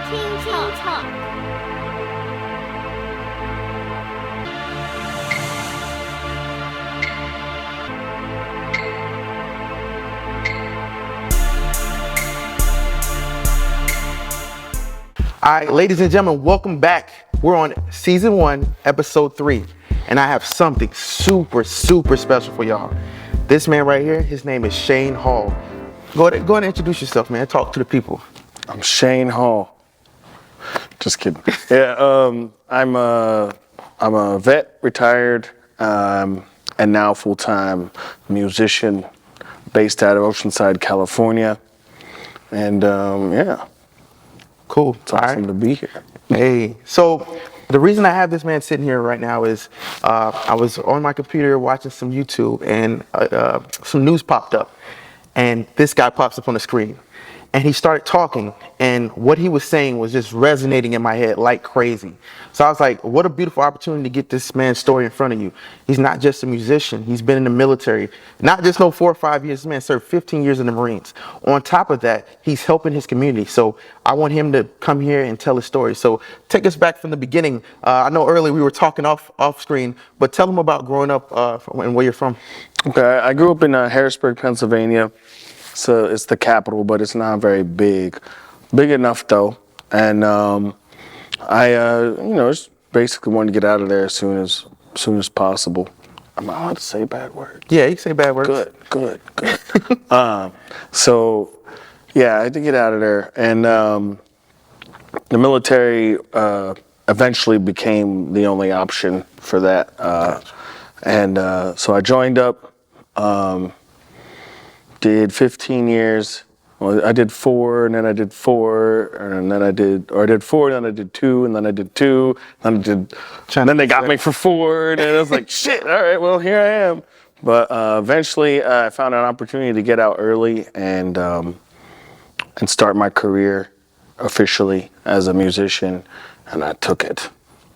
Teen Talk. All right, ladies and gentlemen, welcome back. We're on season 1, episode 3, and I have something super special for y'all. This man right here, his name is Shane Hall. Go ahead and introduce yourself, man. Talk to the people. I'm Shane Hall. Just kidding. Yeah, I'm a vet, retired, and now full-time musician based out of Oceanside, California. And yeah, Cool. it's awesome to be here. Hey, so the reason I have this man sitting here right now is I was on my computer watching some YouTube and some news popped up, and this guy pops up on the screen, and he started talking, and what he was saying was just resonating in my head like crazy. So I was like, what a beautiful opportunity to get this man's story in front of you. He's not just a musician. He's been in the military, not just 4 or 5 years. This man served 15 years in the Marines. On top of that, he's helping his community. So I want him to come here and tell his story. So take us back from the beginning. I know earlier we were talking off screen, but tell him about growing up and where you're from. Okay, I grew up in Harrisburg, Pennsylvania. So it's the capital, but it's not very big. Big enough though. And I just basically wanted to get out of there as soon as possible. Am I allowed to say bad words? Yeah, you can say bad words. Good. So yeah, I had to get out of there, and the military eventually became the only option for that. And so I joined up. Did 15 years. Well, I did 4, and then I did 4, and then I did 4, and then I did 2, and then I did 2, and then they got me for 4, and I was like, shit, all right, well, here I am. But eventually I found an opportunity to get out early and start my career officially as a musician, and I took it.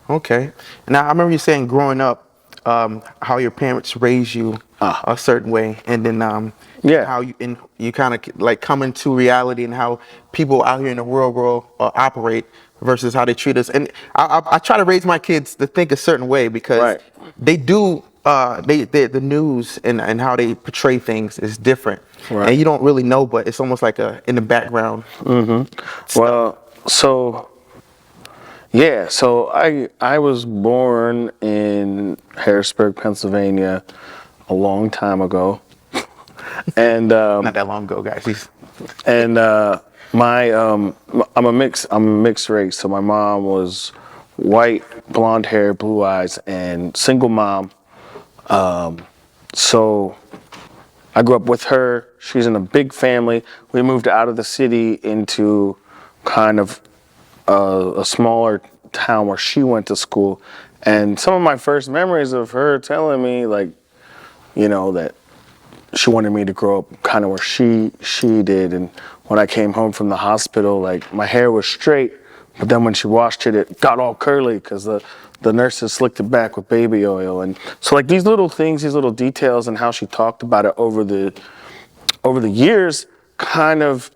Okay. Now, I remember you saying growing up, how your parents raised you a certain way, and then how you kind of like come into reality and how people out here in the real world operate versus how they treat us. And I try to raise my kids to think a certain way because they do. The news and how they portray things is different, and you don't really know, but it's almost like in the background. Mm-hmm. Well, so I was born in Harrisburg, Pennsylvania, a long time ago, and Not that long ago, guys. and I'm a mixed race. So my mom was white, blonde hair, blue eyes, and single mom. So I grew up with her. She's in a big family. We moved out of the city into kind of a smaller town where she went to school. And some of my first memories of her telling me, like, that she wanted me to grow up kind of where she did. And when I came home from the hospital, like, my hair was straight, but then when she washed it, it got all curly because the nurses slicked it back with baby oil. And so, like, these little things, these little details, and how she talked about it over the years kind of,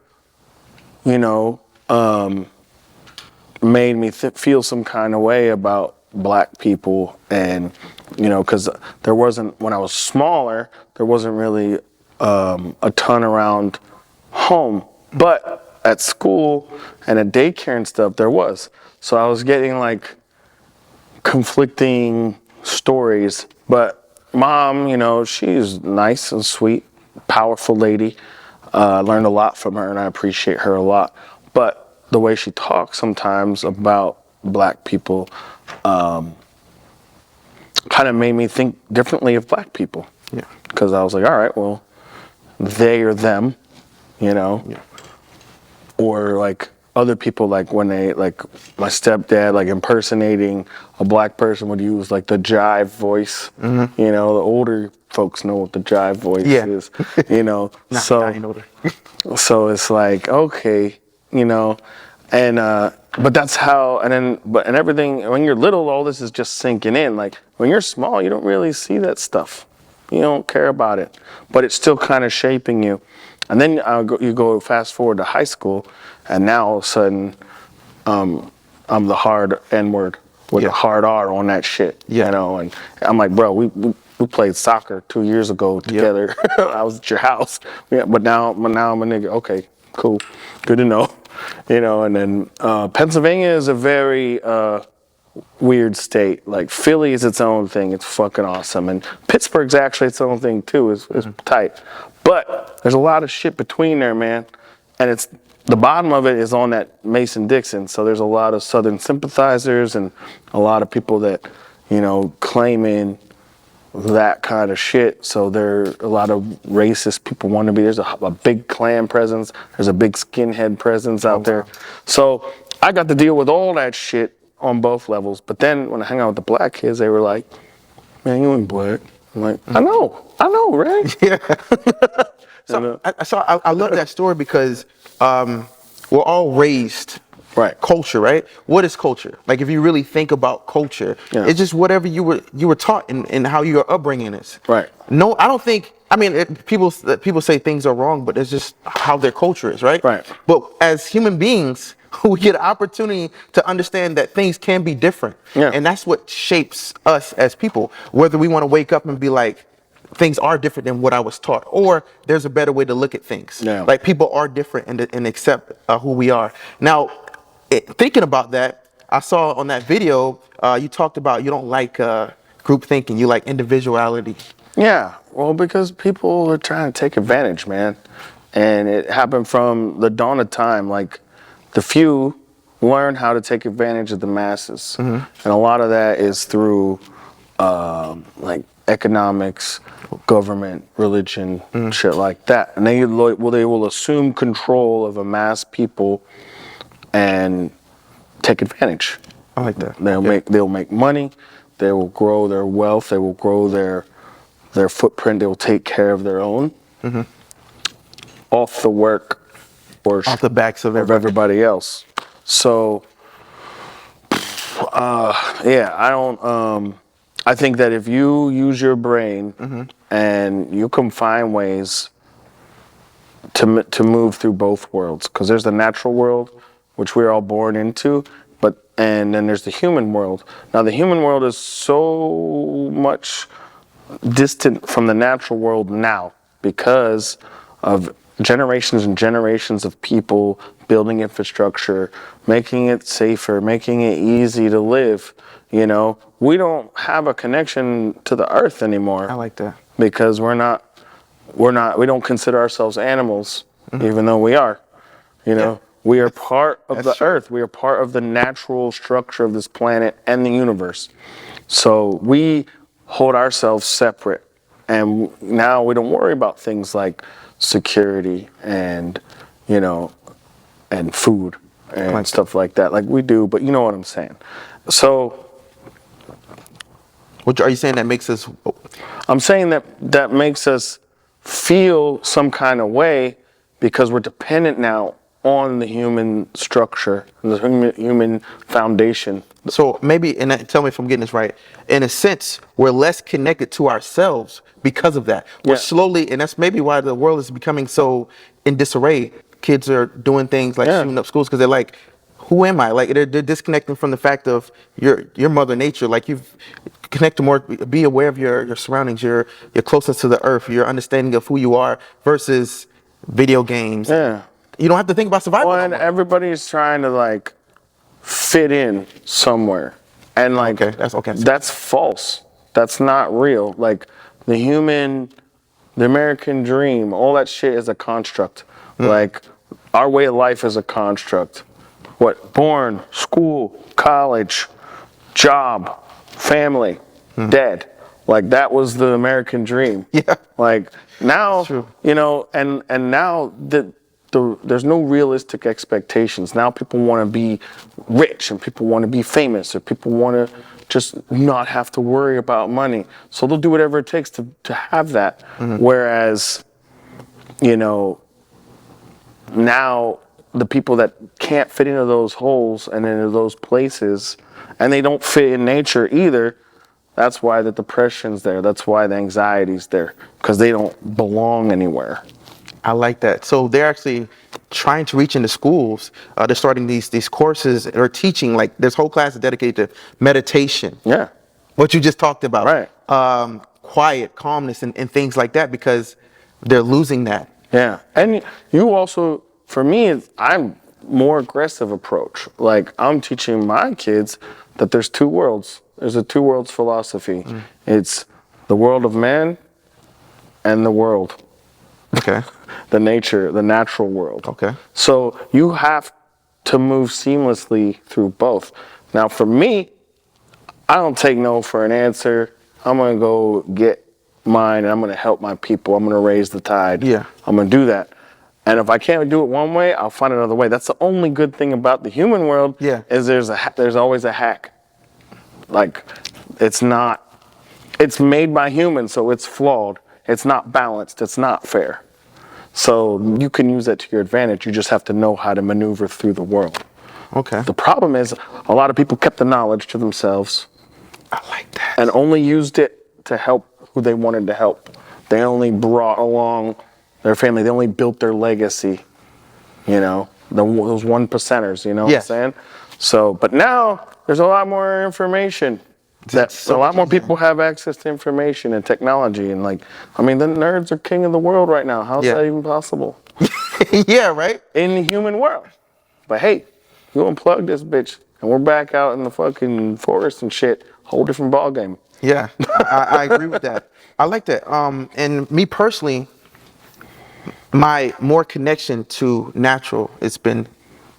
made me feel some kind of way about black people. And, because there wasn't, when I was smaller, there wasn't really a ton around home. But at school and at daycare and stuff, there was. So I was getting, like, conflicting stories. But mom, she's nice and sweet, powerful lady. I learned a lot from her, and I appreciate her a lot. But the way she talks sometimes about black people kind of made me think differently of black people. Yeah. Because I was like, all right, well, they or them, Yeah. or like other people, like when like my stepdad, like impersonating a black person would use like the jive voice. Mm-hmm. The older folks know what the jive voice is. So it's like, okay, and but that's how, and everything, when you're little, all this is just sinking in. Like when you're small, you don't really see that stuff. You don't care about it, but it's still kind of shaping you. And then you go fast forward to high school, and now all of a sudden I'm the hard N word with Yeah. a hard R on that shit. Yeah. You know, and I'm like, bro, we played soccer 2 years ago together. I was at your house. Yeah, but now I'm a nigga. Okay, cool. Good to know. You know, and then Pennsylvania is a very weird state. Like Philly is its own thing. It's fucking awesome. And Pittsburgh's actually its own thing too. It's tight. But there's a lot of shit between there, man. And it's the bottom of it is on that Mason-Dixon. So there's a lot of Southern sympathizers and a lot of people that, you know, claiming that kind of shit. So there are a lot of racist people want to be. There's a big Klan presence. There's a big skinhead presence out there. So I got to deal with all that shit on both levels. But then when I hang out with the black kids, they were like, man, you ain't black. I'm like, I know, right? Yeah. I love that story because we're all raised Right. culture, right? What is culture? Like if you really think about culture, Yeah. it's just whatever you were taught and how your upbringing is. Right. No, I don't think. I mean, people say things are wrong, but it's just how their culture is, right? Right. But as human beings, we get an opportunity to understand that things can be different, Yeah. and that's what shapes us as people. Whether we want to wake up and be like, things are different than what I was taught, or there's a better way to look at things. Yeah. Like people are different and accept who we are. Now, thinking about that, I saw on that video you talked about you don't like group thinking, you like individuality. Yeah, well, because people are trying to take advantage, man. And it happened from the dawn of time. Like, the few learn how to take advantage of the masses. And a lot of that is through, like, economics, government, religion, shit like that. And they will assume control of a mass people and take advantage. I like that. They'll make money. They will grow their wealth. They will grow their footprint. They will take care of their own off the work or Off the backs of everybody else. So, yeah, I don't. I think that if you use your brain and you can find ways to move through both worlds, because there's the natural world, which we're all born into, and then there's the human world. Now, the human world is so much distant from the natural world now because of generations and generations of people building infrastructure, making it safer, making it easy to live. You know, we don't have a connection to the earth anymore. I like that. Because we don't consider ourselves animals, even though we are. You know, we are part of the earth. We are part of the natural structure of this planet and the universe. So we hold ourselves separate. And now we don't worry about things like security and, you know, and food and stuff like that. Like we do, but you know what I'm saying. So What are you saying that makes us? I'm saying that makes us feel some kind of way because we're dependent now on the human structure, the human foundation. So maybe, and tell me if I'm getting this right. In a sense, we're less connected to ourselves because of that. We're slowly, and that's maybe why the world is becoming so in disarray. Kids are doing things like shooting up schools because they're like, "Who am I?" Like they're disconnecting from the fact of your mother nature. Like you've connected more, be aware of your surroundings. You're closer to the earth. Your understanding of who you are versus video games. Yeah. You don't have to think about survival. Well, and everybody's trying to like fit in somewhere, and like that's false. That's not real. Like the American dream, all that shit is a construct. Like our way of life is a construct. What? Born, school, college, job, family, dead. Like that was the American dream. Yeah. Like now, you know, and now there's no realistic expectations. Now people want to be rich and people want to be famous or people want to just not have to worry about money. So they'll do whatever it takes to have that. Whereas, you know, now the people that can't fit into those holes and into those places, and they don't fit in nature either, that's why the depression's there. That's why the anxiety's there, because they don't belong anywhere. I like that. So they're actually trying to reach into schools. They're starting these courses or teaching, like there's whole classes dedicated to meditation. Yeah. What you just talked about. Right. Quiet, calmness, and things like that, because they're losing that. Yeah, and you also, for me, I'm more aggressive approach. Like I'm teaching my kids that there's two worlds. There's a two worlds philosophy. It's the world of man and the world, Okay. the nature, the natural world. Okay. So you have to move seamlessly through both. Now, for me, I don't take no for an answer. I'm gonna go get mine, and I'm gonna help my people. I'm gonna raise the tide. Yeah. I'm gonna do that. And if I can't do it one way, I'll find another way. That's the only good thing about the human world. Yeah. Is there's always a hack. Like, it's made by humans, so it's flawed. It's not balanced. It's not fair. So you can use that to your advantage. You just have to know how to maneuver through the world. Okay. The problem is a lot of people kept the knowledge to themselves I like that. and only used it to help who they wanted to help. They only brought along their family. They only built their legacy, those 1%ers, you know what I'm Yes. saying? So, but now there's a lot more information. So A lot more much easier. people have access to information and technology. And the nerds are king of the world right now. How's Yeah. that even possible? Yeah, right? In the human world. But hey, you unplug this bitch and we're back out in the fucking forest and shit. Whole different ball game. Yeah, I agree with that. I like that. And me personally, my more connection to natural, it's been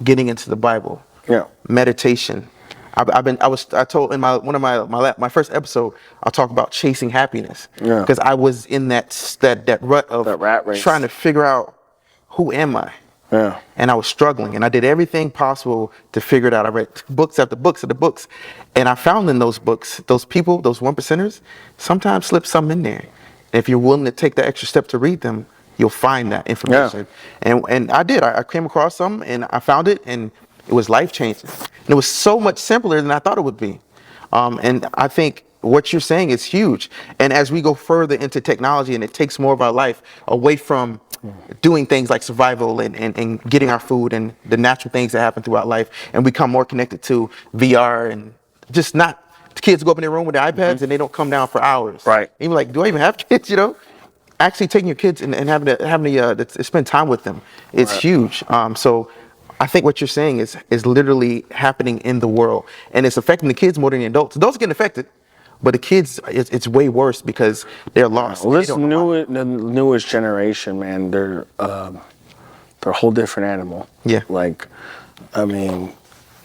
getting into the Bible. Yeah. Meditation. I told in one of my first episode, I'll talk about chasing happiness. Yeah. Because I was in that rut of That rat race. trying to figure out, who am I? Yeah. And I was struggling, and I did everything possible to figure it out. I read books after books after books, and I found in those books, those people, those 1%ers, sometimes slip some in there. And if you're willing to take the extra step to read them, you'll find that information. And I did. I came across some, and I found it, and it was life changing. And it was so much simpler than I thought it would be. And I think what you're saying is huge. And as we go further into technology, and it takes more of our life away from doing things like survival and getting our food and the natural things that happen throughout life, and become more connected to VR, and just not, the kids go up in their room with their iPads and they don't come down for hours. Right. And you're like, do I even have kids? Actually taking your kids and having to spend time with them, it's Right. huge. So I think what you're saying is literally happening in the world, and it's affecting the kids more than the adults. Adults are getting affected, but the kids, it's way worse because they're lost. Well, They this don't know why. the newest generation, man, they're a whole different animal. Yeah.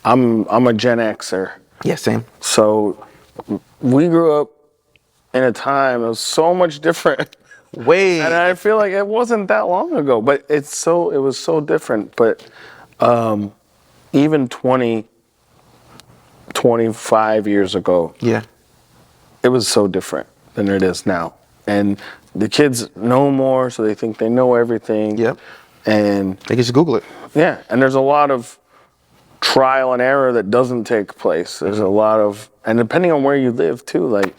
I'm a Gen Xer, Yeah, same. so we grew up in a time that was so much different. Way. And I feel like it wasn't that long ago, but it was so different. But even 20, 25 years ago, Yeah. it was so different than it is now. And the kids know more, so they think they know everything. Yep. And They can just Google it. yeah, and there's a lot of trial and error that doesn't take place. There's a lot of, and depending on where you live too, like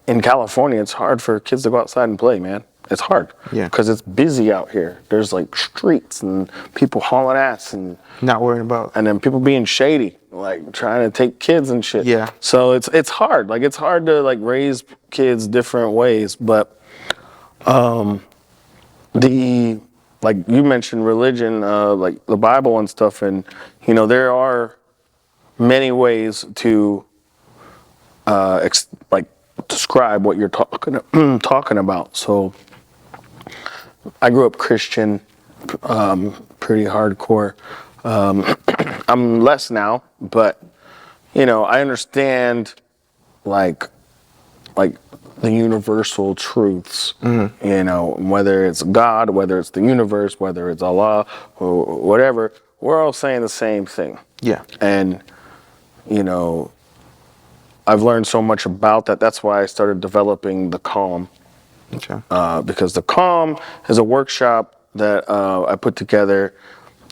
in California, it's hard for kids to go outside and play, man. It's hard. Yeah. Because it's busy out here. There's like streets and people hauling ass and Not worrying about. then people being shady, like trying to take kids and shit. Yeah. So it's hard. Like it's hard to like raise kids different ways, but like you mentioned religion, like the Bible and stuff, and there are many ways to describe what you're talking about. So I grew up Christian, pretty hardcore. I'm less now, but I understand like the universal truths. Whether it's God, whether it's the universe, whether it's Allah, or whatever, we're all saying the same thing. Yeah. And I've learned so much about that. That's why I started developing the Calm. Okay. Because the Calm is a workshop that I put together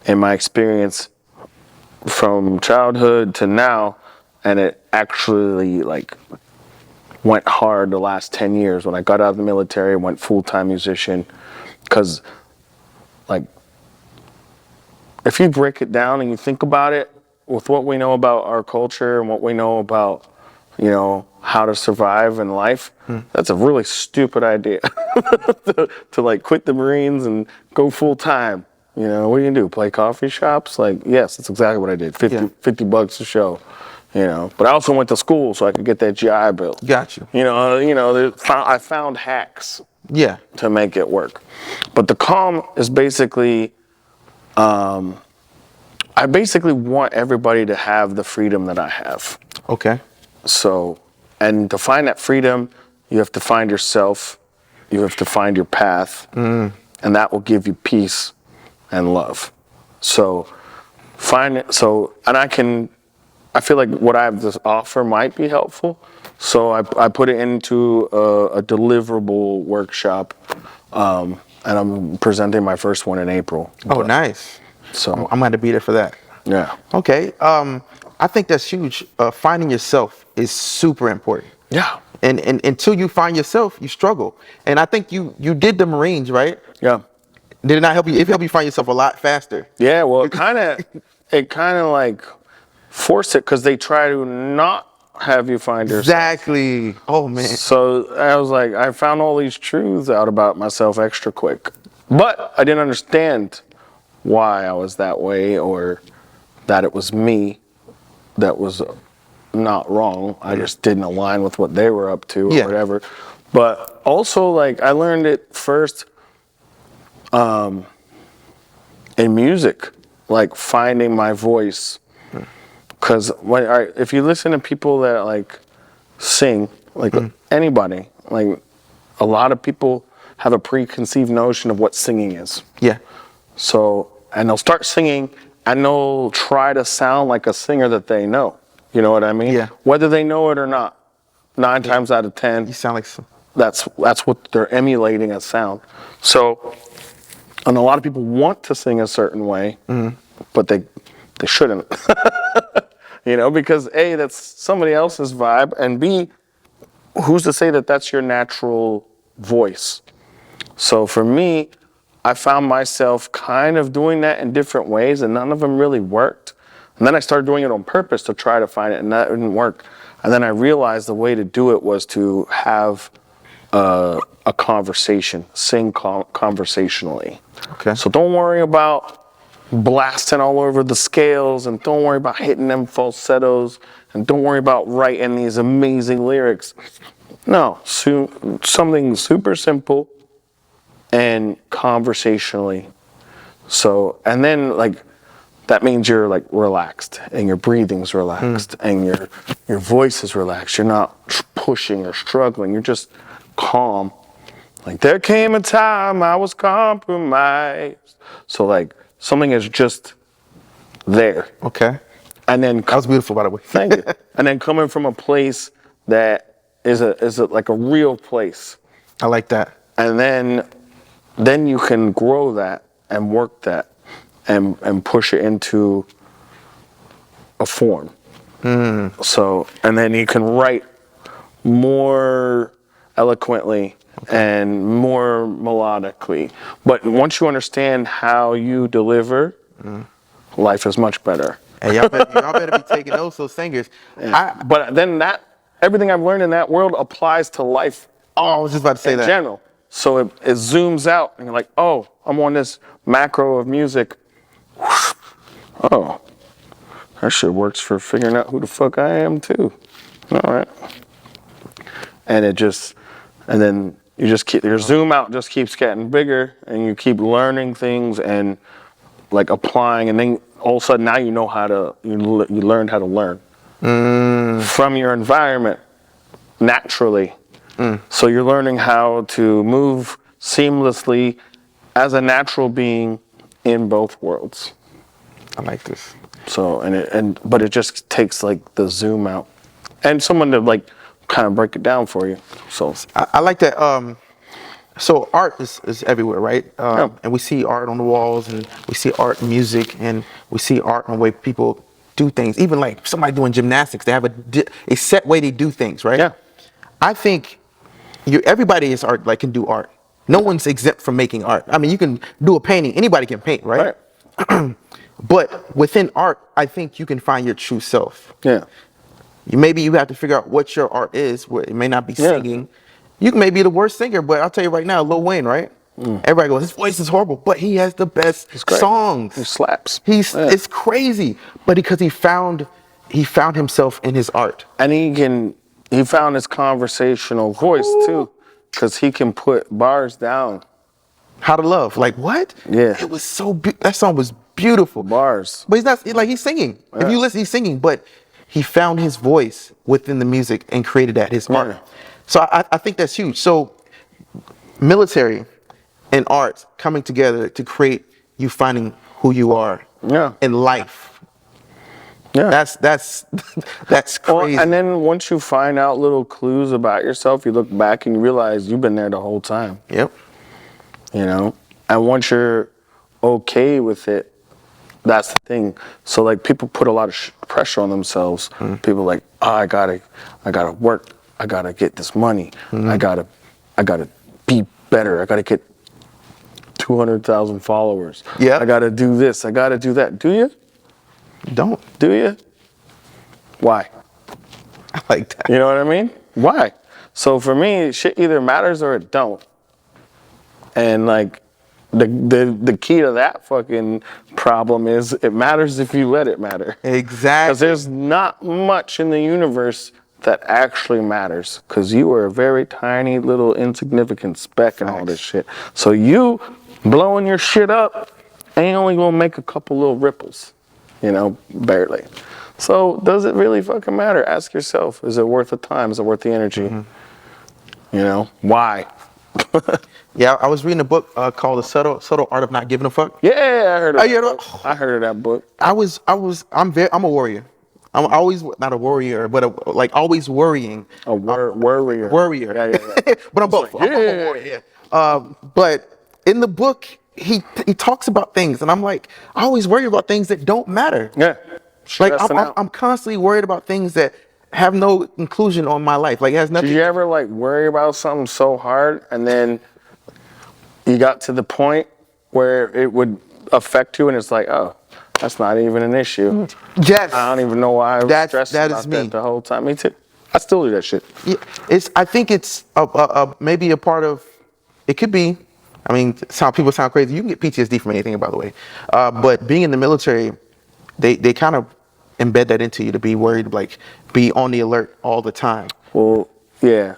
in my experience from childhood to now, and it actually went hard the last 10 years. When I got out of the military, I went full-time musician, because like, if you break it down and you think about it, with what we know about our culture and what we know about, how to survive in life, that's a really stupid idea to like quit the Marines and go full time. What are you gonna do? Play coffee shops? Like, yes, that's exactly what I did. $50 a show. But I also went to school so I could get that GI Bill. Got you. I found hacks Yeah. to make it work. But the calm is basically, I basically want everybody to have the freedom that I have. Okay. So, and to find that freedom, you have to find yourself, you have to find your path, and that will give you peace and love. So, find it. So, and I feel like what I have to offer might be helpful. So I put it into a deliverable workshop, and I'm presenting my first one in April. Oh, nice. So I'm going to be there for that. yeah, Okay. I think that's huge. Finding yourself is super important. yeah, And until you find yourself, you struggle. And I think you did the Marines, right? yeah, Did it not help you? It helped you find yourself a lot faster. yeah. Well, it kind of like forced it because they try to not have you find yourself. Exactly. Oh man. So I was like, I found all these truths out about myself extra quick, but I didn't understand why I was that way or that it was me that was not wrong. I just didn't align with what they were up to or Yeah. whatever. But also, like, I learned it first in music, like finding my voice. Because if you listen to people that like sing, like anybody, like a lot of people have a preconceived notion of what singing is. Yeah. So, and they'll start singing and they'll try to sound like a singer that they know. You know what I mean? Yeah. Whether they know it or not, 9 times out of 10, You sound like some. that's what they're emulating as sound. So, and a lot of people want to sing a certain way, but they shouldn't. Because A, that's somebody else's vibe, and B, who's to say that that's your natural voice? So for me, I found myself kind of doing that in different ways, and none of them really worked. And then I started doing it on purpose to try to find it, and that didn't work. And then I realized the way to do it was to have a conversation, sing conversationally. Okay. So don't worry about blasting all over the scales, and don't worry about hitting them falsettos, and don't worry about writing these amazing lyrics. No, something super simple and conversationally. So, and then like, that means you're like relaxed and your breathing's relaxed and your voice is relaxed. You're not pushing or struggling. You're just calm. Like, there came a time I was compromised. So like, something is just there. Okay. And then That was beautiful, by the way. thank you. And then coming from a place that is like a real place. I like that. And then you can grow that and work that and push it into a form. So, and then you can write more eloquently and more melodically. But once you understand how you deliver, life is much better. Hey, y'all better be taking notes, those singers. But then everything I've learned in that world applies to life I was just about to say in that. general. So it zooms out and you're like, oh, I'm on this macro of music. Oh, that shit works for figuring out who the fuck I am too. All right. And then you just keep, your zoom out just keeps getting bigger and you keep learning things and like applying, and then all of a sudden now you know you learned how to learn from your environment naturally. So you're learning how to move seamlessly as a natural being in both worlds. I like this. So but it just takes like the zoom out and someone to like kind of break it down for you. So I like that. So art is everywhere, right? Yeah. And we see art on the walls, and we see art in music, and we see art in the way people do things. Even like somebody doing gymnastics, they have a set way they do things, right? Yeah. I think everybody is art, like can do art. No one's exempt from making art. I mean, you can do a painting. Anybody can paint, right? But within art, I think you can find your true self. Yeah. Maybe you have to figure out what your art is. Where it may not be Yeah. singing. You may be the worst singer, but I'll tell you right now, Lil Wayne, right? Everybody goes, his voice is horrible, but he has the best great. songs. He slaps. He's Yeah. It's crazy, but because he found himself in his art. And he found his conversational voice too, because he can put bars down. How to Love, like what? Yeah. It was that song was beautiful. Bars. But he's not like he's singing. Yeah. If you listen, he's singing, but he found his voice within the music and created that his art. Yeah. So I think that's huge. So military and art coming together to create you finding who you are Yeah. in life. Yeah. That's crazy. Well, and then once you find out little clues about yourself, you look back and you realize you've been there the whole time. Yep. You know? And once you're okay with it, that's the thing. So like people put a lot of pressure on themselves. People like, oh, I gotta work. I gotta get this money. I gotta be better. I gotta get 200,000 followers. Yeah. I gotta do this. I gotta do that. Do you? Don't. Do you? Why? I like that. You know what I mean? Why? So for me, shit either matters or it don't. And like the key to that fucking problem is it matters if you let it matter. Exactly. Because there's not much in the universe that actually matters. Because you are a very tiny little insignificant speck in all this shit. So you blowing your shit up ain't only gonna make a couple little ripples. You know, barely. So does it really fucking matter? Ask yourself, is it worth the time? Is it worth the energy? You know, why? Yeah, I was reading a book called The Subtle Art of Not Giving a Fuck. Yeah, I heard of Oh, you that heard book. I heard of that book. I'm a warrior. I'm always not a warrior, but like always worrying. A worrier. Worrier. Yeah. But I'm both. I'm a warrior. But in the book, he talks about things, and I'm like, I always worry about things that don't matter. Yeah. Like Stressing out. I'm constantly worried about things that have no inclusion on my life. Like it has nothing. Did you ever like worry about something so hard and then you got to the point where it would affect you and it's like, oh, that's not even an issue. Yes. I don't even know why I was stressed that about is me. that the whole time. Me too. I still do that shit. Yeah, I think it's maybe a part of. It could be. I mean, people sound crazy. You can get PTSD from anything, by the way. But being in the military, they kind of embed that into you to be worried, like be on the alert all the time. Well, yeah.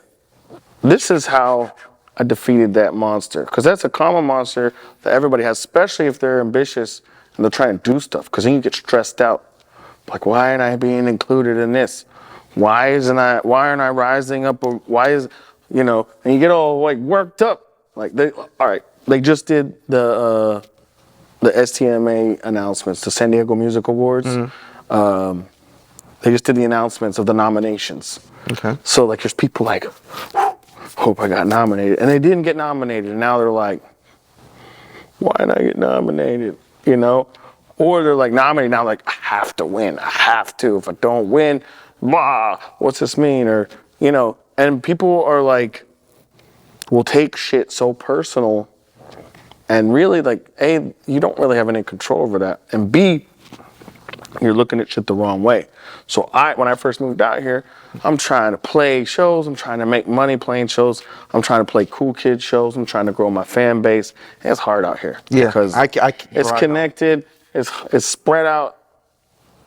This is how I defeated that monster. Because that's a common monster that everybody has, especially if they're ambitious and they're trying to do stuff. Because then you get stressed out. Like, why aren't I being included in this? Why aren't I rising up? Or why is, you know, and you get all like worked up. Like, they just did the STMA announcements, the San Diego Music Awards. They just did the announcements of the nominations. Okay. So like there's people like, hope I got nominated. And they didn't get nominated. And now they're like, why didn't I get nominated? You know? Or they're like nominated, now like, I have to win. I have to. If I don't win, blah, what's this mean? Or, you know, and people are like, will take shit so personal. And really like, A, you don't really have any control over that. And B, you're looking at shit the wrong way. So when I first moved out here, I'm trying to play shows. I'm trying to make money playing shows. I'm trying to play cool kid shows. I'm trying to grow my fan base. It's hard out here. Yeah, Because it's connected. It's spread out.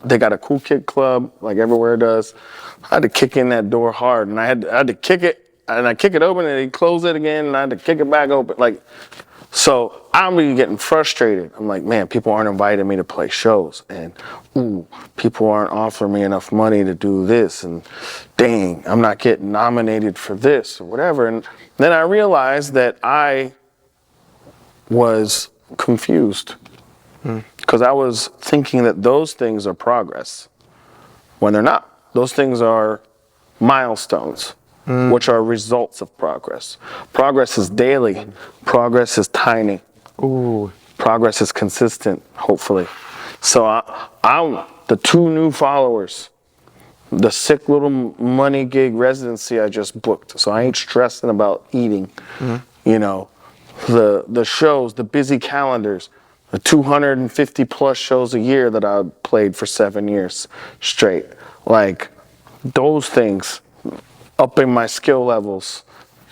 They got a cool kid club like everywhere does. I had to kick in that door hard, and I had to kick it, and I kick it open, and they close it again, and I had to kick it back open. Like, so I'm really getting frustrated. I'm like, man, people aren't inviting me to play shows, and people aren't offering me enough money to do this, and dang, I'm not getting nominated for this or whatever. And then I realized that I was confused because I was thinking that those things are progress when they're not. Those things are milestones, which are results of progress. Progress is daily. Progress is tiny. Progress is consistent, hopefully. So I'm the 2 new followers, the sick little money gig residency I just booked. So I ain't stressing about eating, you know. the shows, the busy calendars, the 250 plus shows a year that I played for 7 years straight. Like those things, upping my skill levels,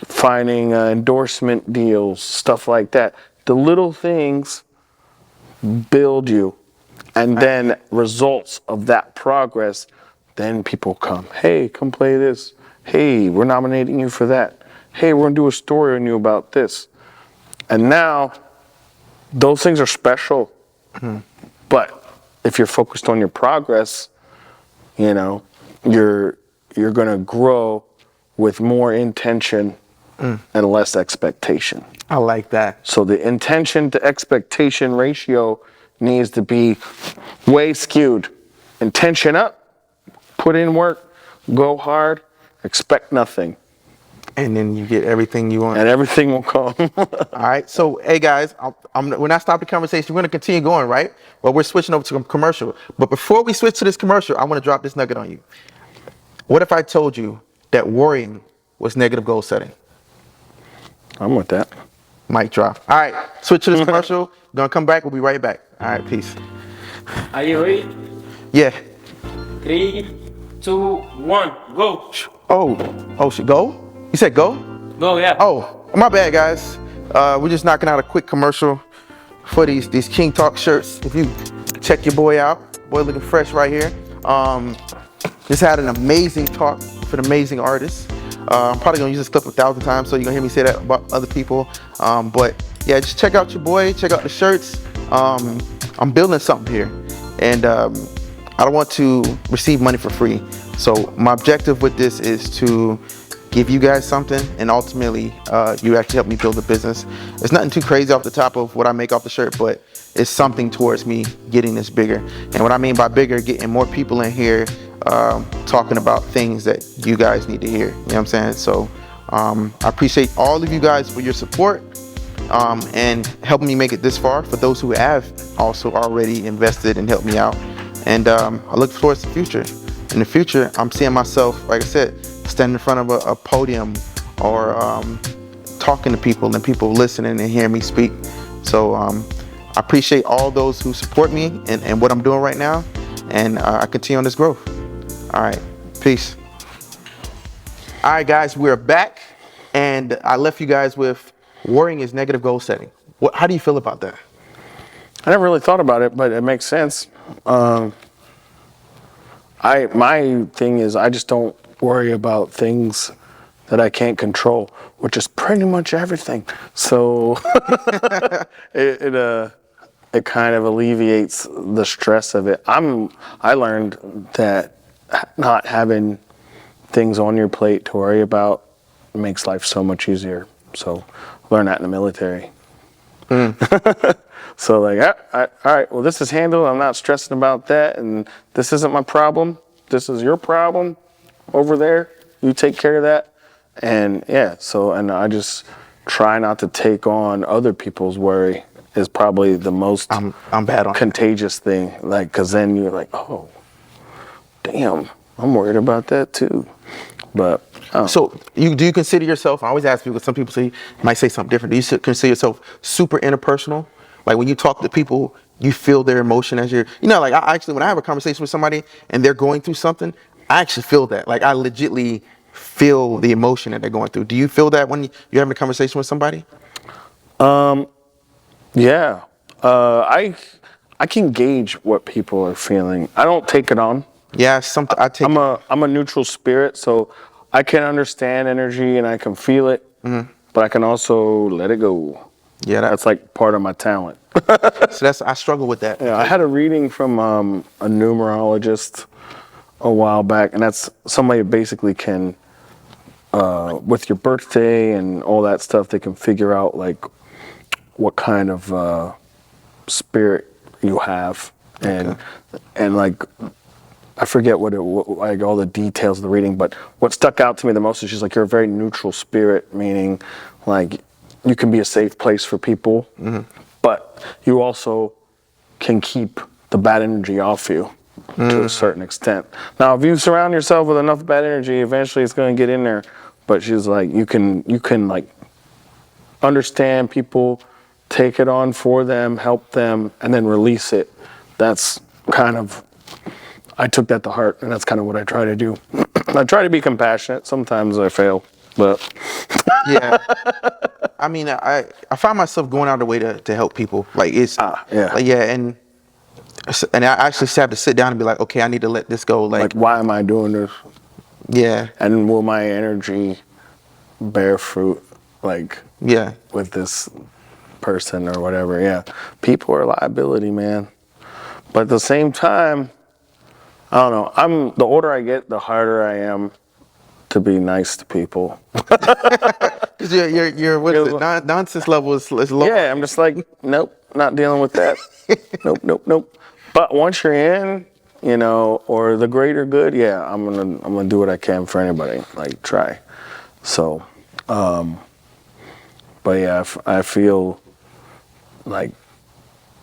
finding endorsement deals, stuff like that. The little things build you, and then results of that progress, then people come, hey, come play this. Hey, we're nominating you for that. Hey, we're gonna do a story on you about this. And now those things are special. But if you're focused on your progress, you know, you're gonna grow with more intention and less expectation. I like that. So the intention to expectation ratio needs to be way skewed. Intention up, put in work, go hard, expect nothing, And then you get everything you want. and everything will come. All right. So, hey guys, we're not stopping the conversation. We're going to continue going, right? Well, we're switching over to a commercial. But before we switch to this commercial, I want to drop this nugget on you. What if I told you that worrying was negative goal setting? I'm with that. Mic drop. All right. Switch to this commercial. Gonna come back. We'll be right back. All right. Peace. Are you ready? Yeah. 3, 2, 1, go. Oh, shit. Go? You said go? Go, yeah. Oh, my bad, guys. We're just knocking out a quick commercial for these King Talk shirts. If you check your boy out, boy looking fresh right here. Just had an amazing talk with an amazing artist. I'm probably gonna use this clip 1,000 times, so you're gonna hear me say that about other people. But yeah, just check out your boy, check out the shirts. I'm building something here, and I don't want to receive money for free. So my objective with this is to give you guys something, and ultimately you actually help me build a business. It's nothing too crazy off the top of what I make off the shirt, but it's something towards me getting this bigger. And what I mean by bigger, getting more people in here talking about things that you guys need to hear. You know what I'm saying? So I appreciate all of you guys for your support and helping me make it this far. For those who have also already invested and helped me out, and I look forward to the future. In the future, I'm seeing myself, like I said, standing in front of a podium or talking to people and people listening and hearing me speak. So I appreciate all those who support me and what I'm doing right now, and I continue on this growth. All right, peace. All right, guys, we're back, and I left you guys with worrying is negative goal setting. How do you feel about that? I never really thought about it, but it makes sense. My thing is I just don't worry about things that I can't control, which is pretty much everything. So it kind of alleviates the stress of it. I learned that not having things on your plate to worry about makes life so much easier. So learn that in the military. So like, all right, well, this is handled. I'm not stressing about that, and this isn't my problem. This is your problem over there. You take care of that. And yeah, and I just try not to take on other people's worry is probably the most I'm bad on contagious thing. Like, cause then you're like, oh, damn, I'm worried about that too. But So do you consider yourself, I always ask people, some people might say something different. Do you consider yourself super interpersonal? Like when you talk to people, you feel their emotion as like I actually, when I have a conversation with somebody and they're going through something, I actually feel that. Like I legitly feel the emotion that they're going through. Do you feel that when you're having a conversation with somebody? Yeah, I can gauge what people are feeling. I don't take it on. Yeah, something I take. I'm a neutral spirit, so I can understand energy and I can feel it, but I can also let it go. Yeah, that's like part of my talent. So I struggle with that. Yeah, I had a reading from a numerologist a while back, and that's somebody who basically can, with your birthday and all that stuff, they can figure out like what kind of spirit you have, and like I forget like all the details of the reading, but what stuck out to me the most is she's like, you're a very neutral spirit, meaning like you can be a safe place for people, but you also can keep the bad energy off you to a certain extent. Now, if you surround yourself with enough bad energy, eventually it's going to get in there. But she's like, you can like understand people, take it on for them, help them, and then release it. That's kind of, I took that to heart, and that's kind of what I try to do. I try to be compassionate. Sometimes I fail, but Yeah. I mean, I find myself going out of the way to help people. Like it's yeah. like, yeah, and I actually have to sit down and be like, okay, I need to let this go. like, why am I doing this? Yeah, And will my energy bear fruit, like, yeah, with this person or whatever? Yeah. People are a liability, man. But at the same time, I don't know. The older I get, the harder I am to be nice to people. 'cause your what is it? Nonsense level is low. Yeah, I'm just like, nope, not dealing with that. Nope. But once you're in, you know, or the greater good, yeah, I'm gonna do what I can for anybody. Like, try. So, but yeah, I feel like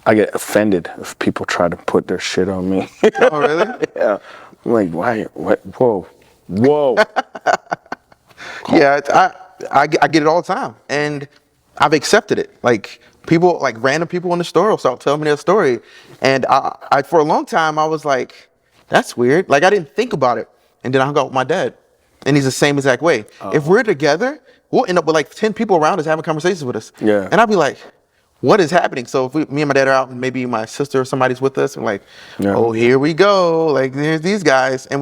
I get offended if people try to put their shit on me. Oh, really? Yeah, I'm like, why? What? Whoa. Yeah, I get it all the time, and I've accepted it. Like people, like random people in the store will start telling me their story, and I for a long time I was like, that's weird. Like I didn't think about it, and then I hung out with my dad, and he's the same exact way. If we're together, we'll end up with like 10 people around us having conversations with us. Yeah. And I'll be like, what is happening? So if me and my dad are out, and maybe my sister or somebody's with us, and like, Yeah. oh, here we go. Like there's these guys, and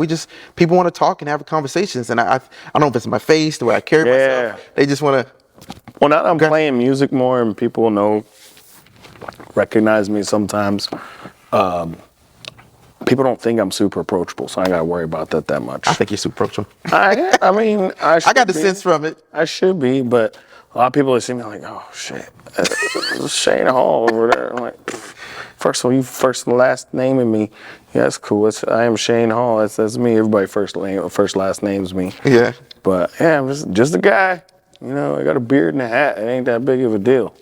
people want to talk and have conversations, and I don't know if it's my face, the way I carry Yeah. myself. They just want to. Well, now that I'm playing music more and people recognize me sometimes, people don't think I'm super approachable, so I ain't got to worry about that much. I think you're super approachable. I mean, I I got the should be. sense from it. I should be, but a lot of people that see me like, oh shit, Shane Hall over there. I'm like, first of all, you first and last naming me. Yeah, that's cool. I am Shane Hall. That's me. Everybody first last names me. Yeah. But yeah, I'm just a guy. You know, I got a beard and a hat. It ain't that big of a deal.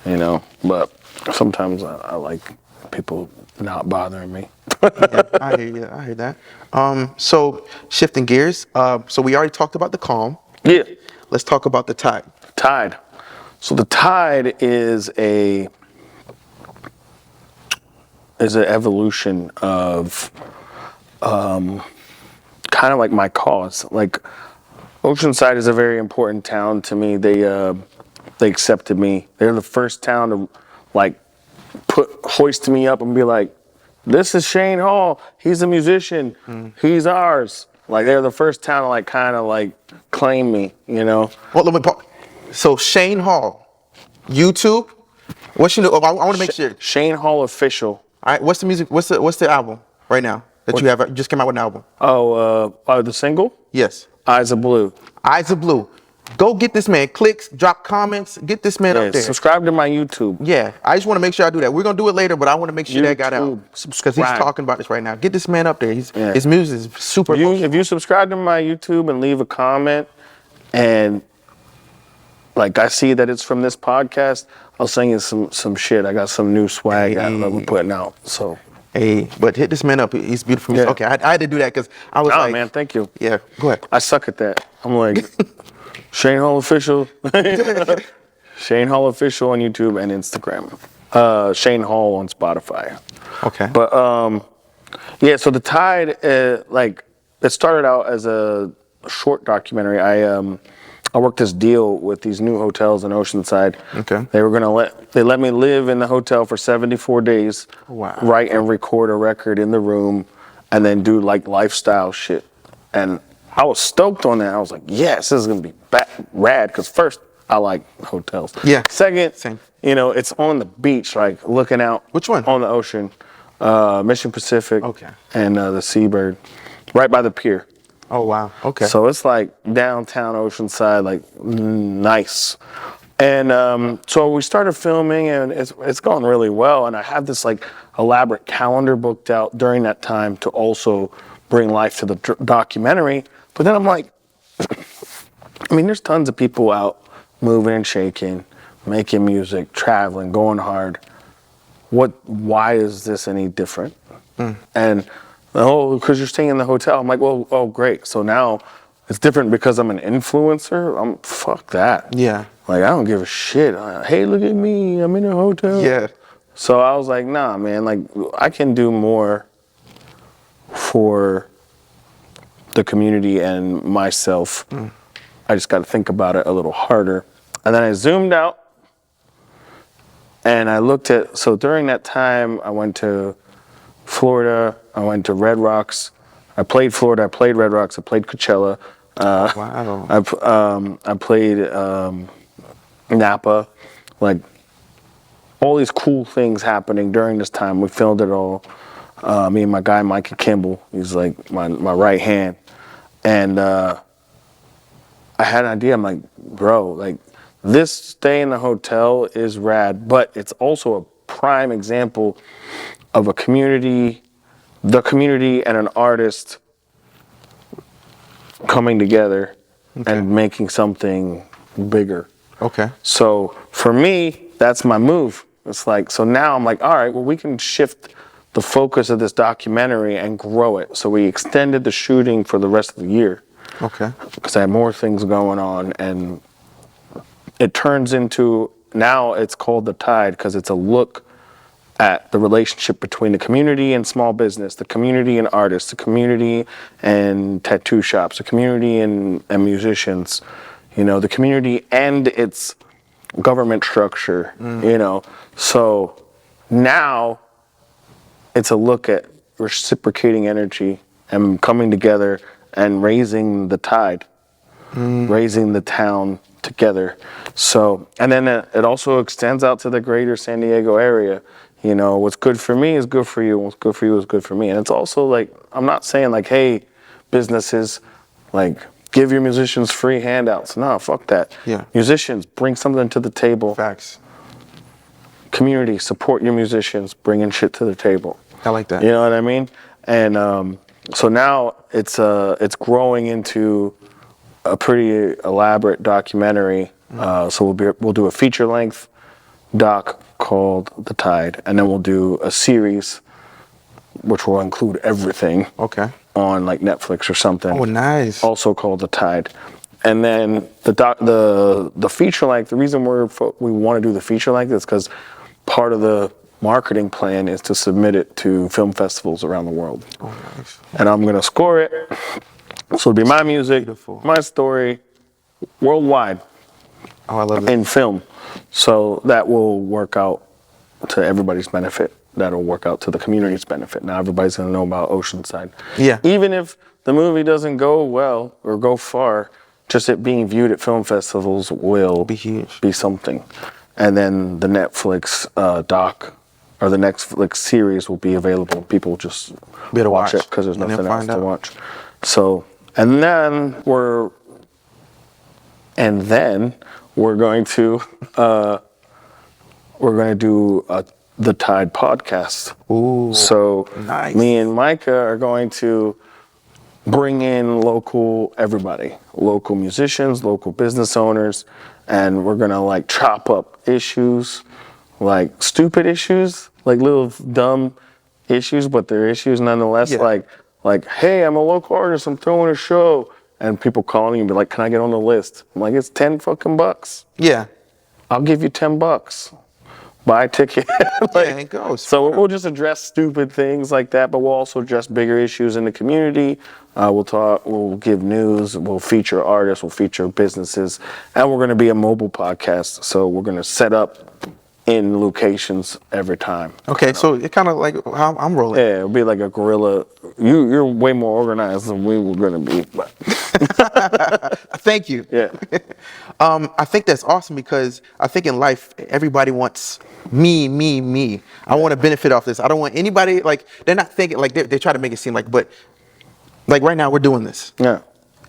You know, but sometimes I like people not bothering me. Yeah, I hear you. I hear that. So shifting gears. So we already talked about the calm. Yeah. Let's talk about the tide. Tide. So the tide is an evolution of kind of like my cause. Like Oceanside is a very important town to me. They accepted me. They're the first town to like hoist me up and be like, this is Shane Hall. He's a musician. He's ours. Like they're the first town to like kind of like claim me, you know. Well, let me pause. So Shane Hall, YouTube. What's your? I want to make sure. Shane Hall Official. All right. What's the music? What's the album right now that you have? You just came out with an album. The single? Yes. Eyes of Blue. Eyes of Blue. Go get this man. Clicks, drop comments, get this man Yeah, up there. subscribe to my YouTube. Yeah, I just want to make sure I do that. We're gonna do it later, but I want to make sure that got out YouTube, because he's subscribe. talking about this right now. Get this man up there. Yeah. His music is super. If you subscribe to my YouTube and leave a comment, and like I see that it's from this podcast, I'll send you some shit. I got some new swag that we're putting out. So. Hey, but hit this man up. He's beautiful. Yeah. Okay, I had to do that because I was Oh like, man, thank you. yeah, go ahead. I suck at that. I'm like Shane Hall Official. Shane Hall Official on YouTube and Instagram. Shane Hall on Spotify. Okay. But yeah, so the Tide, like it started out as a short documentary. I worked this deal with these new hotels in Oceanside. Okay. They were gonna let me live in the hotel for 74 days. Wow. Write and record a record in the room, and then do like lifestyle shit. And I was stoked on that. I was like, yes, this is gonna be rad. Because first, I like hotels. Yeah. Second, Same. you know, it's on the beach, like looking out. Which one? On the ocean. Mission Pacific. Okay. And the Seabird, right by the pier. Oh wow. Okay. So it's like downtown Oceanside, like nice. And so we started filming, and it's going really well. And I have this like elaborate calendar booked out during that time to also bring life to the documentary. But then I'm like, I mean, there's tons of people out moving and shaking, making music, traveling, going hard. Why is this any different? And because you're staying in the hotel. I'm like, well, oh, great. So now it's different because I'm an influencer. Fuck that. Yeah. Like, I don't give a shit. Hey, look at me. I'm in a hotel. Yeah. So I was like, nah, man. Like, I can do more for the community and myself. I just got to think about it a little harder. And then I zoomed out and I looked at, so during that time, I went to Florida, I went to Red Rocks. I played Florida, I played Red Rocks, I played Coachella. Wow. I played Napa, like all these cool things happening during this time. We filmed it all. Me and my guy, Micah Kimball, he's like my right hand. And I had an idea. I'm like, bro, like this stay in the hotel is rad, but it's also a prime example of a community, the community and an artist coming together and making something bigger. Okay. So for me, that's my move. It's like, so now I'm like, all right, well, we can shift the focus of this documentary and grow it. So we extended the shooting for the rest of the year. Okay. Because I had more things going on, and it turns into, now it's called The Tide because it's a look at the relationship between the community and small business, the community and artists, the community and tattoo shops, the community and musicians, you know, the community and its government structure, you know. So now it's a look at reciprocating energy and coming together and raising the tide, raising the town together. So, and then it also extends out to the greater San Diego area. You know, what's good for me is good for you. What's good for you is good for me. And it's also like, I'm not saying like, hey, businesses, like, give your musicians free handouts. No, fuck that. Yeah. Musicians, bring something to the table. Facts. Community, support your musicians, bringing shit to the table. I like that. You know what I mean? And so now it's growing into a pretty elaborate documentary. So we'll do a feature length doc called The Tide, and then we'll do a series which will include everything. Okay. On like Netflix or something. Oh, nice. Also called The Tide. And then the feature length, the reason we want to do the feature length is because part of the marketing plan is to submit it to film festivals around the world. Oh, nice. And I'm going to score it. So it'll be my music, Beautiful. my story, worldwide. Oh, I love it. In film. So that will work out to everybody's benefit. That'll work out to the community's benefit. Now everybody's going to know about Oceanside. Yeah. Even if the movie doesn't go well or go far, just it being viewed at film festivals will Be huge. be something. And then the Netflix doc or the Netflix series will be available. People will just Better watch watch. it because there's And then nothing else find to out. watch. So, and then we're going to do the Tide podcast. Ooh, So nice. me and Micah are going to bring in local musicians, local business owners, and we're gonna like chop up issues, like stupid issues, like little dumb issues, but they're issues nonetheless. Yeah. Like, hey, I'm a local artist, I'm throwing a show, and people calling and be like, can I get on the list? I'm like, it's 10 fucking bucks. Yeah. I'll give you $10. Buy a ticket. Yeah, it goes. So we'll just address stupid things like that, but we'll also address bigger issues in the community. We'll give news, we'll feature artists, we'll feature businesses, and we're gonna be a mobile podcast. So we're gonna set up in locations every time. Okay, so it kind of like how I'm rolling. Yeah, it'll be like a guerrilla. You're way more organized than we were gonna be, but Thank you. yeah. I think that's awesome because I think in life, everybody wants me. I want to benefit off this. I don't want anybody, like, they're not thinking, like, they try to make it seem like, but, like, right now, we're doing this. Yeah.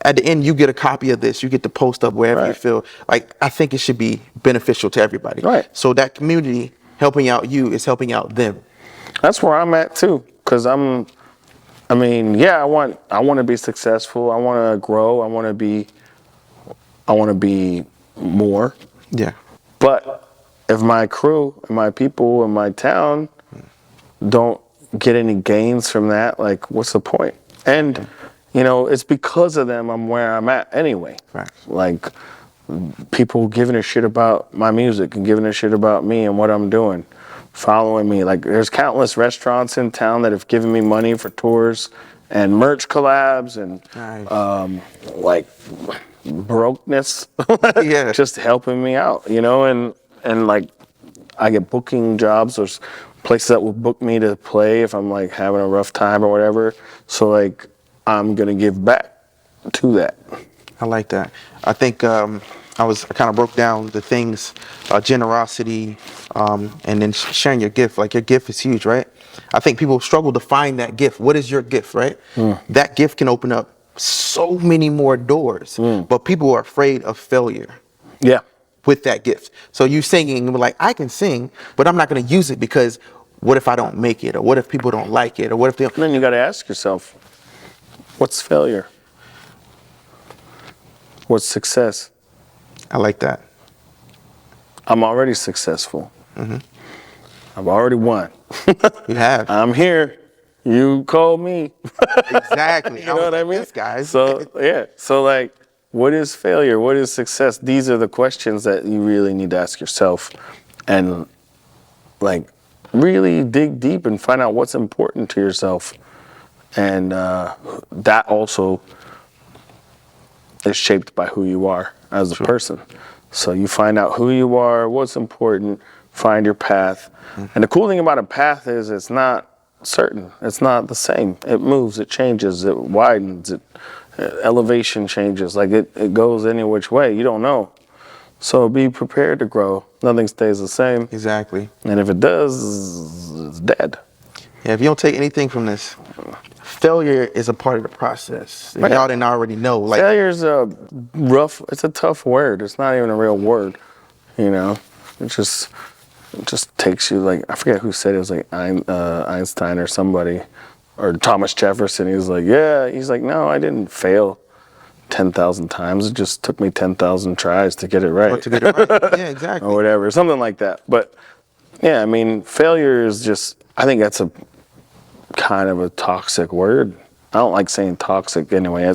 At the end, you get a copy of this. You get to post up wherever you Right. feel. Like, I think it should be beneficial to everybody. Right. So that community helping out you is helping out them. That's where I'm at too, because I want to be successful. I want to grow. I want to be more. Yeah. But if my crew and my people and my town don't get any gains from that, like, what's the point? And, it's because of them I'm where I'm at anyway. Facts. Like, people giving a shit about my music and giving a shit about me and what I'm doing, following me. Like there's countless restaurants in town that have given me money for tours and merch collabs and Nice. like brokenness, Yeah. just helping me out, you know, and like I get booking jobs. There's places that will book me to play if I'm like having a rough time or whatever. So like I'm gonna give back to that. I like that. I think I kind of broke down the things, generosity, and then sharing your gift. Like your gift is huge, right? I think people struggle to find that gift. What is your gift, right? That gift can open up so many more doors, but people are afraid of failure Yeah. with that gift. So you singing, like I can sing, but I'm not going to use it because what if I don't make it, or what if people don't like it, or what if they? And then you got to ask yourself, what's failure? What's success? I like that. I'm already successful. I've already won. You have I'm here. You called me. exactly. You know what I mean? Yes, guys. So yeah. So like, what is failure? What is success? These are the questions that you really need to ask yourself, and like really dig deep and find out what's important to yourself, and that also is shaped by who you are as a person. So you find out who you are, what's important, find your path. And the cool thing about a path is it's not certain. It's not the same. It moves, it changes, it widens, elevation changes. Like it goes any which way. You don't know. So be prepared to grow. Nothing stays the same. Exactly. And if it does, it's dead. Yeah, if you don't take anything from this, failure is a part of the process. If Right. y'all didn't already know, like Failure's a rough, it's a tough word. It's not even a real word, you know? It just takes you, like, I forget who said it, was like Einstein or somebody, or Thomas Jefferson. He was like, yeah, he's like, no, I didn't fail 10,000 times. It just took me 10,000 tries to get it right. to get it right. Yeah, exactly. Or whatever, something like that. But yeah, I mean, failure is just, I think that's a kind of a toxic word. I don't like saying toxic anyway.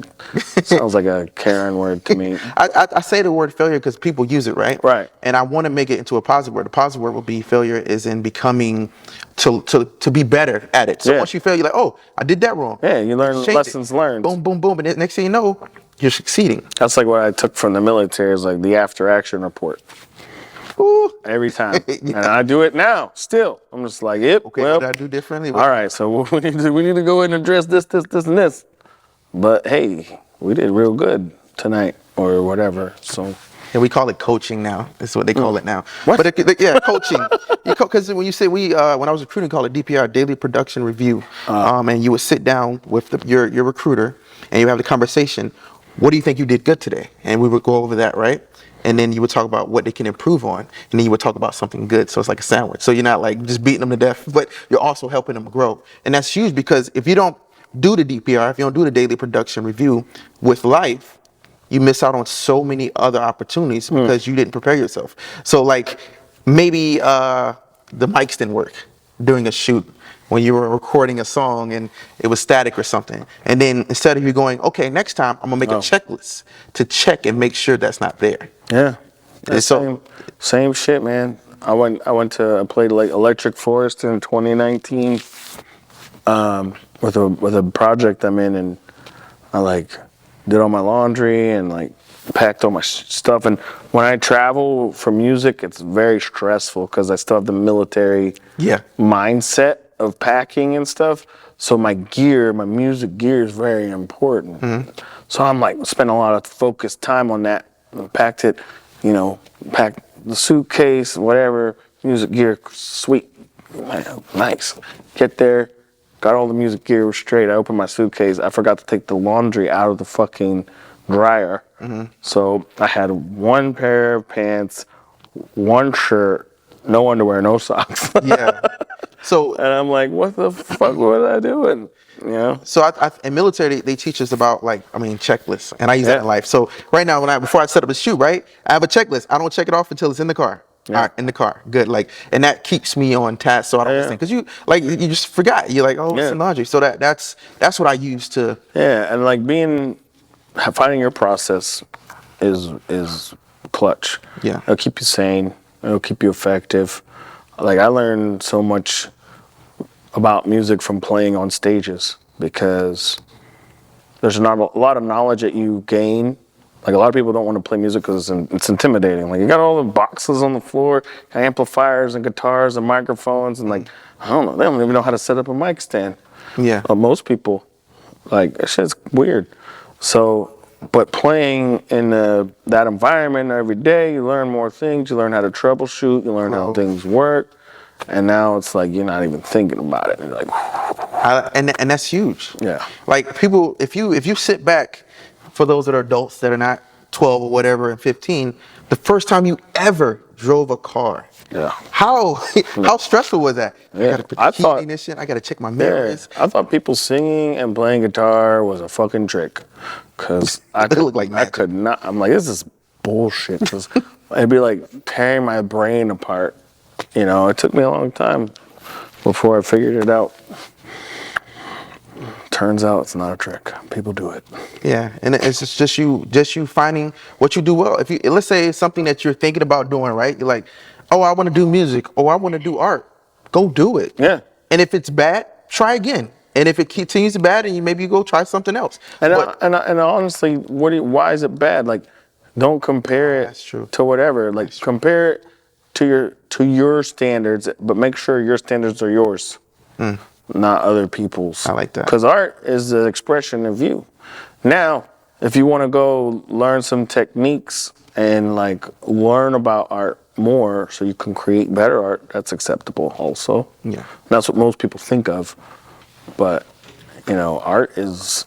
It sounds like a Karen word to me. I say the word failure because people use it, right? Right. And I want to make it into a positive word. The positive word will be failure is in becoming to be better at it. So Yeah. once you fail, you're like, oh, I did that wrong. Yeah, you learn Change it. lessons learned. Boom, boom, boom. And then next thing you know, you're succeeding. That's like what I took from the military, is like the after action report. Ooh. Every time. Yeah. And I do it now, still. I'm just like, yep, Okay, well, what did I do differently? all right, so we need to go in and address this, and this. But hey, we did real good tonight or whatever. So Yeah, we call it coaching now. That's what they call it now. What? But yeah, coaching. Because when you say when I was recruiting, call it DPR, Daily Production Review, and you would sit down with your recruiter and you have the conversation. What do you think you did good today? And we would go over that, right? And then you would talk about what they can improve on, and then you would talk about something good. So it's like a sandwich. So you're not like just beating them to death, but you're also helping them grow. And that's huge because if you don't do the DPR, if you don't do the Daily Production Review with life, you miss out on so many other opportunities because you didn't prepare yourself. So like maybe the mics didn't work during a shoot when you were recording a song and it was static or something. And then instead of you going, okay, next time I'm gonna make a checklist to check and make sure that's not there. yeah. And so Same shit, man. I played like Electric Forest in 2019 with a project I'm in, and I like did all my laundry and like packed all my stuff. And when I travel for music, it's very stressful because I still have the military mindset of packing and stuff. So my music gear is very important. So I'm like spending a lot of focused time on that. Packed it, packed the suitcase, whatever, music gear, sweet, man, nice. Get there, got all the music gear straight. I opened my suitcase. I forgot to take the laundry out of the fucking dryer. So I had one pair of pants, one shirt, no underwear, no socks. yeah. So And I'm like, what the fuck was I doing? So in military, they teach us about checklists, and I use that in life. So right now, before I set up a shoot, right, I have a checklist. I don't check it off until it's in the car. Yeah. All right, in the car, good. And that keeps me on task, so I don't think because you just forgot. You're like, oh, it's in laundry. So that's what I use to. Yeah, and like finding your process is clutch. Yeah. It'll keep you sane. It'll keep you effective. Like I learned so much about music from playing on stages because there's not a lot of knowledge that you gain. Like a lot of people don't want to play music because it's intimidating. Like you got all the boxes on the floor, amplifiers and guitars and microphones, and like I don't know, they don't even know how to set up a mic stand. Yeah. Most people, like that shit's weird. So, but playing in that environment every day, you learn more things. You learn how to troubleshoot. You learn how things work. And now it's like you're not even thinking about it. You're like, and that's huge. Yeah. Like people, if you sit back, for those that are adults that are not 12 or whatever and 15, the first time you ever drove a car. Yeah. How stressful was that? Yeah. I gotta put the heat ignition. I gotta check my mirrors. I thought people singing and playing guitar was a fucking trick, cause It looked like I magic. could not. I'm like, this is bullshit. 'Cause it'd be like tearing my brain apart. You know, it took me a long time before I figured it out. Turns out it's not a trick. People do it. Yeah, and it's just you finding what you do well. If you, let's say it's something that you're thinking about doing, right? You're like, oh, I want to do music, or I want to do art. Go do it. Yeah. And if it's bad, try again. And if it continues bad, and maybe you go try something else. And But- and honestly, why is it bad? Like, don't compare it That's true. to whatever. Like, compare it to your standards, but make sure your standards are yours, not other people's. I like that. Because art is the expression of you. Now, if you want to go learn some techniques and like learn about art more, so you can create better art, that's acceptable also. Yeah. That's what most people think of. But, you know, art is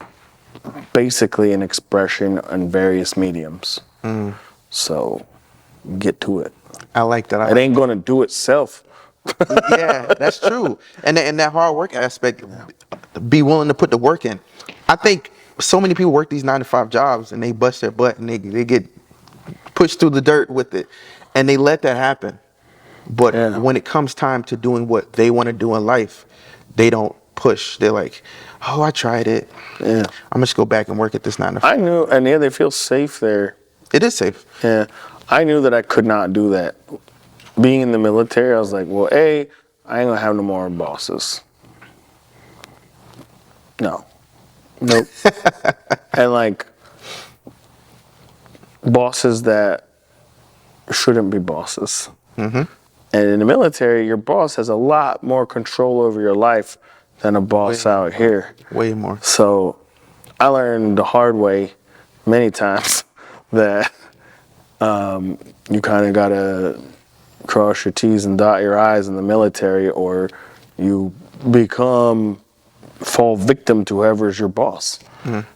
basically an expression in various mediums. So get to it. I like that. It ain't gonna do itself. Yeah, that's true. And that hard work aspect, be willing to put the work in. I think so many people work these 9-to-5 jobs and they bust their butt and they get pushed through the dirt with it, and they let that happen. But Yeah. when it comes time to doing what they want to do in life, they don't push. They're like, oh, I tried it. Yeah. I'm just go back and work at this 9-to-5. I knew, and yeah, they feel safe there. It is safe. Yeah, I knew that I could not do that. Being in the military, I was like, well, I ain't gonna have no more bosses. No. Nope. And like, bosses that shouldn't be bosses. And in the military, your boss has a lot more control over your life than a boss out here. Way more. So I learned the hard way many times that you kind of gotta cross your T's and dot your I's in the military, or you fall victim to whoever's your boss.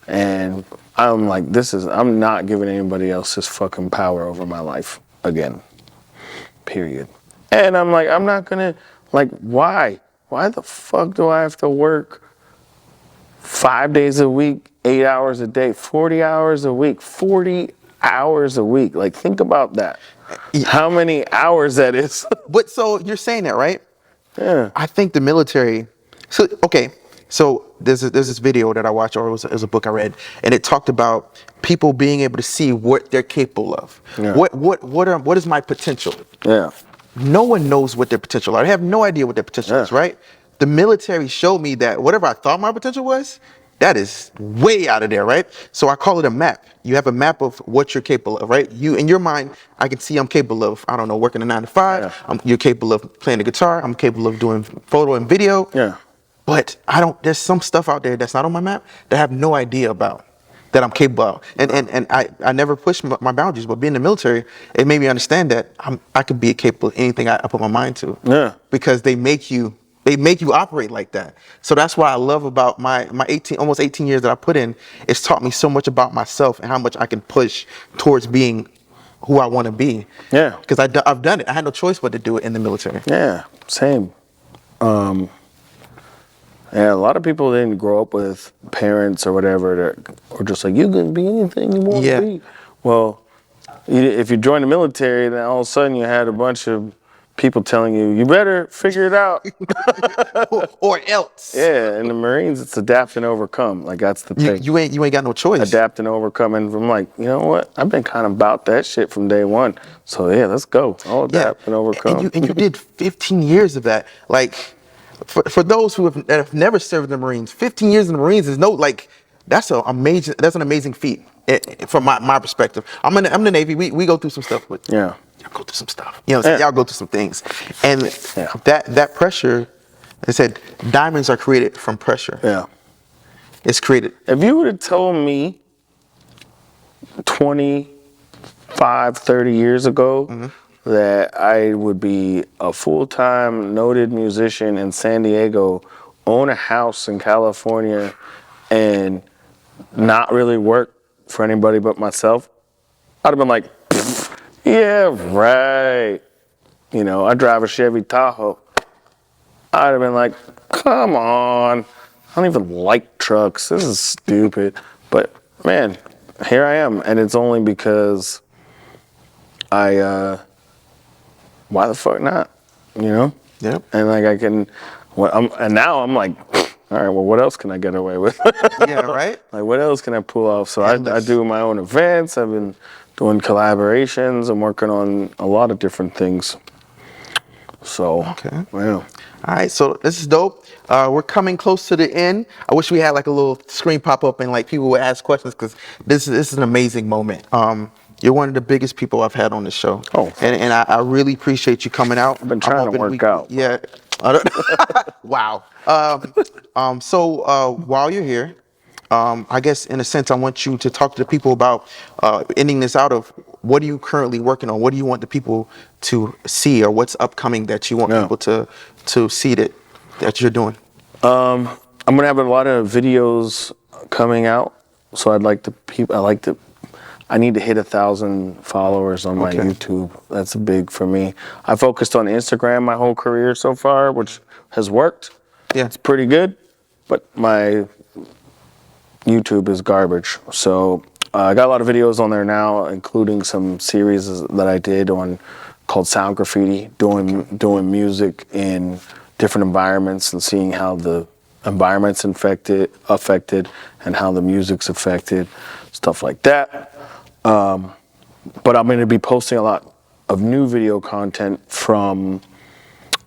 And I'm like, I'm not giving anybody else this fucking power over my life again. Period. And I'm like, I'm not gonna, like, why? Why the fuck do I have to work 5 days a week, 8 hours a day, 40 hours a week, 40 hours a week? Like, think about that. How many hours that is? But so you're saying that, right? Yeah. I think the military. So okay, so there's this video that I watched, or it was a book I read, and it talked about people being able to see what they're capable of. Yeah. What is my potential? Yeah. No one knows what their potential are. I have no idea what their potential is, Yeah. right? The military showed me that whatever I thought my potential was, that is way out of there, right? So I call it a map. You have a map of what you're capable of, right? You, in your mind, I can see I'm capable of, I don't know, working a 9-to-5. Yeah. You're capable of playing the guitar. I'm capable of doing photo and video. Yeah. But there's some stuff out there that's not on my map that I have no idea about, that I'm capable of. And I never pushed my boundaries, but being in the military, it made me understand that I could be capable of anything I put my mind to. Yeah. Because they make you operate like that. So that's what I love about my almost 18 years that I put in. It's taught me so much about myself and how much I can push towards being who I want to be. Yeah. Because I've done it. I had no choice but to do it in the military. Yeah. Same. Yeah, a lot of people didn't grow up with parents or whatever that were just like, you can be anything you want Yeah. to be. Well, if you join the military, then all of a sudden you had a bunch of people telling you, you better figure it out. or else. Yeah, in the Marines, it's adapt and overcome. Like, that's the thing. You ain't got no choice. Adapt and overcome. And I'm like, you know what? I've been kind of about that shit from day one. So yeah, let's go. I'll adapt and overcome. And you did 15 years of that. Like, for those that have never served in the Marines, 15 years in the Marines is that's an amazing feat from my perspective. I'm in the Navy. We go through some stuff, but Yeah. y'all go through some stuff. You know what I'm saying? Yeah. Y'all go through some things. And Yeah. that pressure, I said, diamonds are created from pressure. Yeah. It's created. If you would have told me 25, 30 years ago that I would be a full-time noted musician in San Diego, own a house in California, and not really work for anybody but myself, I'd have been like, yeah, right. You know, I drive a Chevy Tahoe. I'd have been like, come on. I don't even like trucks. This is stupid. But man, here I am. And it's only because why the fuck not? You know? Yep. And like and now I'm like, all right, well, what else can I get away with? Yeah, right? Like, what else can I pull off? So I do my own events. I've been doing collaborations. I'm working on a lot of different things. So, Okay. yeah. All right, so this is dope. We're coming close to the end. I wish we had like a little screen pop up and like people would ask questions because this is an amazing moment. You're one of the biggest people I've had on the show. Oh. And I really appreciate you coming out. I've been trying to work out. Yeah. Wow. So while you're here, I guess in a sense, I want you to talk to the people about ending this out of what are you currently working on? What do you want the people to see, or what's upcoming that you want people to see that you're doing? I'm gonna have a lot of videos coming out. So I need to hit 1,000 followers on my YouTube. That's big for me. I focused on Instagram my whole career so far, which has worked. Yeah. It's pretty good, but my YouTube is garbage. So I got a lot of videos on there now, including some series that I did called Sound Graffiti, doing music in different environments and seeing how the environment's affected and how the music's affected, stuff like that. But I'm going to be posting a lot of new video content from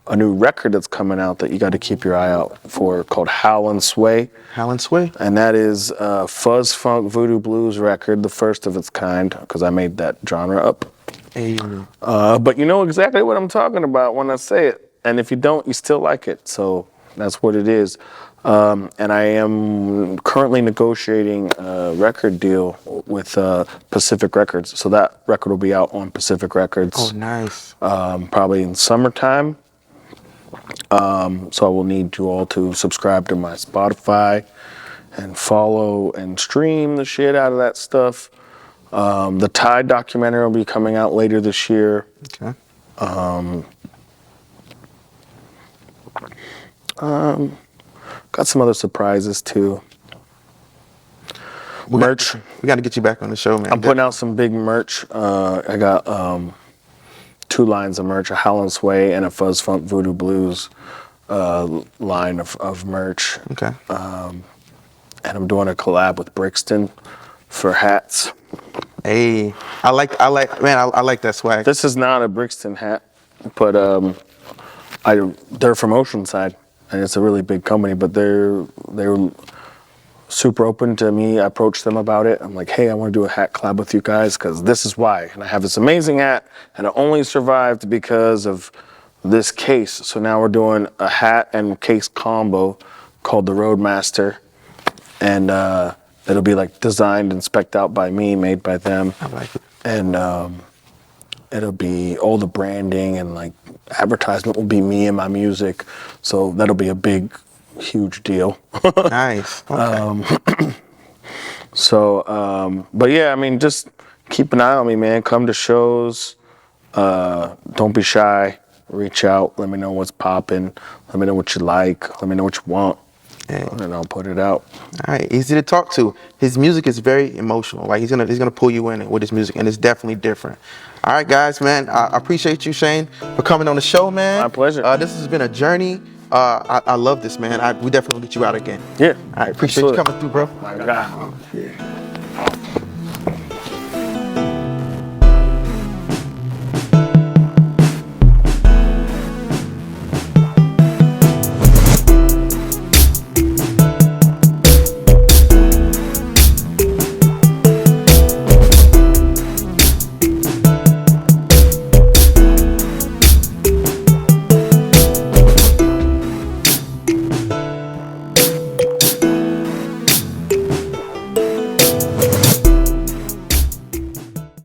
a new record that's coming out that you got to keep your eye out for, called Howl and Sway. Howl and Sway? And that is a fuzz funk voodoo blues record, the first of its kind, because I made that genre up. Hey. But you know exactly what I'm talking about when I say it. And if you don't, you still like it. So that's what it is. And I am currently negotiating a record deal with Pacific Records. So that record will be out on Pacific Records. Oh, nice. Probably in summertime. So I will need you all to subscribe to my Spotify and follow and stream the shit out of that stuff. The Tide documentary will be coming out later this year. Okay. Got some other surprises too. Merch. We got to get you back on the show, man. I'm putting out some big merch. I got 2 lines of merch, a Howl and Sway and a Fuzz Funk Voodoo Blues line of merch. Okay. And I'm doing a collab with Brixton for hats. Hey, I like that swag. This is not a Brixton hat, but they're from Oceanside, and it's a really big company. But they're super open to me. I approached them about it. I'm like, hey, I want to do a hat collab with you guys because this is why. And I have this amazing hat, and it only survived because of this case. So now we're doing a hat and case combo called the Roadmaster, and it'll be like designed and spec'd out by me, made by them. I like it. And it'll be all the branding and like advertisement will be me and my music. So that'll be a big, huge deal. Nice. Okay. But yeah, I mean, just keep an eye on me, man. Come to shows. Don't be shy. Reach out. Let me know what's popping. Let me know what you like. Let me know what you want. and I'll put it out. All right, easy to talk to. His music is very emotional. Like he's gonna pull you in with his music, and it's definitely different. All right, guys, man. I appreciate you, Shane, for coming on the show, man. My pleasure. This has been a journey. I love this, man. We definitely get you out again. Yeah. I appreciate absolutely. you coming through, bro. My God.